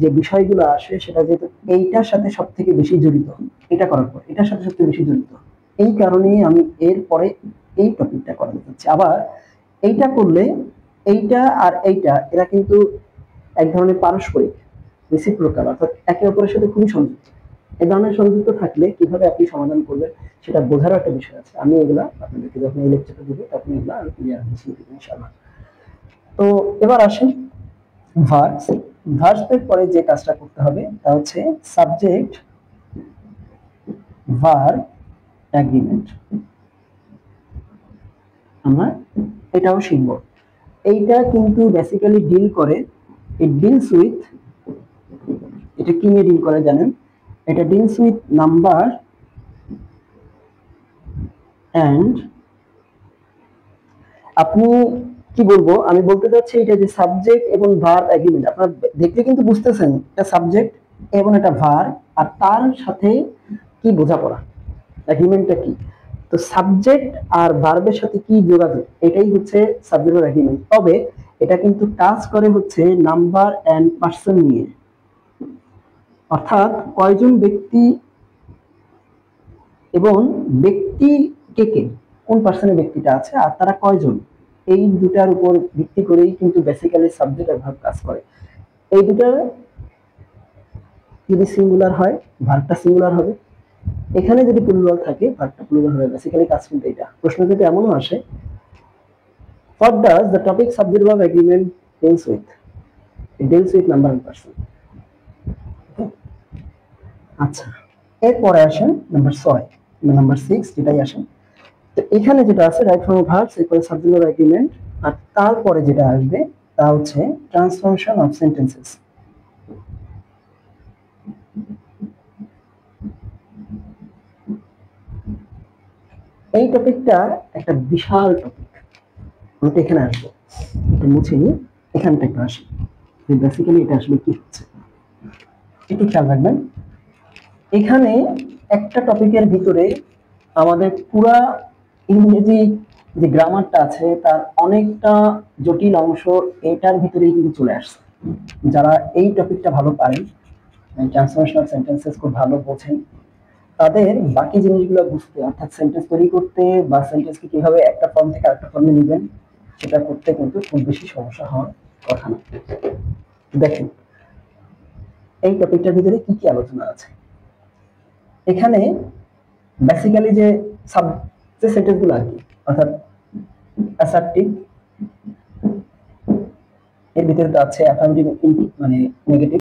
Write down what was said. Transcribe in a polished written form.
যে বিষয়গুলো আসে সেটা যেহেতু এইটার সাথে সব থেকে বেশি জড়িত, এটা করার পর এটার সাথে সবথেকে বেশি জড়িত, এই কারণেই আমি এর পরে এই টপিকটা করাতে চাচ্ছি। আবার এইটা করলে এইটা আর এইটা এরা কিন্তু এক ধরনের পারস্পরিক, রেসিপ্রোকাল, অর্থাৎ একে অপরের সাথে খুবই সংযুক্ত। এই ধরনের সংযুক্ত থাকলে কিভাবে আপনি সমাধান করবেন সেটা বোঝার একটা বিষয় আছে। আমি এগুলা আপনাদেরকে যখন এই লেকচারটা দিব তখন এগুলা আমি ক্লিয়ার বুঝিয়ে দিব ইনশাআল্লাহ। তো এবার আসেন ভার্বস। ভার্বসের পরে যে কাজটা করতে হবে তা হচ্ছে সাবজেক্ট ভার্ব এগ্রিমেন্ট। আমরা এটাও শিখব। এইটা কিন্তু বেসিক্যালি ডিল করে, ইট ডিলস উইথ, এটা কি নিয়ে ডিল করে জানেন? এটা ডিলস উইথ নাম্বার এন্ড, আপনি কি বলবো, আমি বলতে চাচ্ছি এটা যে সাবজেক্ট এবং ভার্ব এগ্রিমেন্ট, আপনারা দেখলে কিন্তু বুঝতেছেন এটা সাবজেক্ট এবং এটা ভার্ব, আর তার সাথে কি বোঝাপড়া, এগ্রিমেন্টটা কি। তো সাবজেক্ট আর ভার্বের সাথে কি যোগাযোগ, এটাই হচ্ছে সাবজেক্ট আর এগ্রিমেন্ট। তবে এটা কিন্তু কাজ করে হচ্ছে নাম্বার এন্ড পার্সন নিয়ে, অর্থাৎ কয়জন ব্যক্তি এবং ব্যক্তি কে কে, কোন পার্সনের ব্যক্তিটা আছে আর তারা কয়জন, এই দুটার উপর ভিত্তি করেই কিন্তু বেসিক্যালি সাবজেক্ট আর ভার্ব কাজ করে। এই দুটা যদি সিঙ্গুলার হয় ভার্বটা সিঙ্গুলার হবে, এখানে যদি প্লুরাল থাকে ভার্বটা প্লুরাল হবে। বেসিক্যালি কাজ কিন্তু এটা। প্রশ্ন কিন্তু এমনও আসে, what does the topic subject verb agreement deals with? It deals with number and person. আচ্ছা, এরপরে আসেন নাম্বার 6, নাম্বার 6 যেটাই আসেন। তো এখানে যেটা আছে রাইট ফর্ম ভার্বস, এরপরে সাবজেক্ট ভার্ব এগ্রিমেন্ট, আর তারপরে যেটা আসবে তা হচ্ছে ট্রান্সফরমেশন অফ সেন্টেন্সেস। এই টপিকটা একটা বিশাল টপিক। আমি তো এখানে আসবো, এটা মুছে নিই, এখানটা একটু আসি, বেসিক্যালি এটা আসলে কি হচ্ছে একটু খেয়াল রাখবেন। এখানে একটা টপিকের ভিতরে আমাদের পুরা ইংরেজি যে গ্রামারটা আছে তার অনেকটা জটিল অংশ এটার ভিতরেই কিন্তু চলে আসছে। যারা এই টপিকটা ভালো পারেন, ট্রান্সফরমেশন অফ সেন্টেন্সেস খুব ভালো বোঝেন, তাদের বাকি জিনিসগুলো বুঝতে, অর্থাৎ সেন্টেন্স তৈরি করতে বা সেন্টেন্সকে কিভাবে একটা ফর্ম থেকে আরেকটা ফর্মে নেবেন সেটা করতে কিন্তু খুব বেশি সমস্যা হওয়ার কথা না। দেখেন এই টপিকটার ভিতরে কি কি আলোচনা আছে। এখানে বেসিক্যালি যে সেন্টেন্সগুলো আর কি, অর্থাৎ অ্যাসার্টিভ, এর ভিতরে তো আছে অ্যাফার্মেটিভ মানে নেগেটিভ,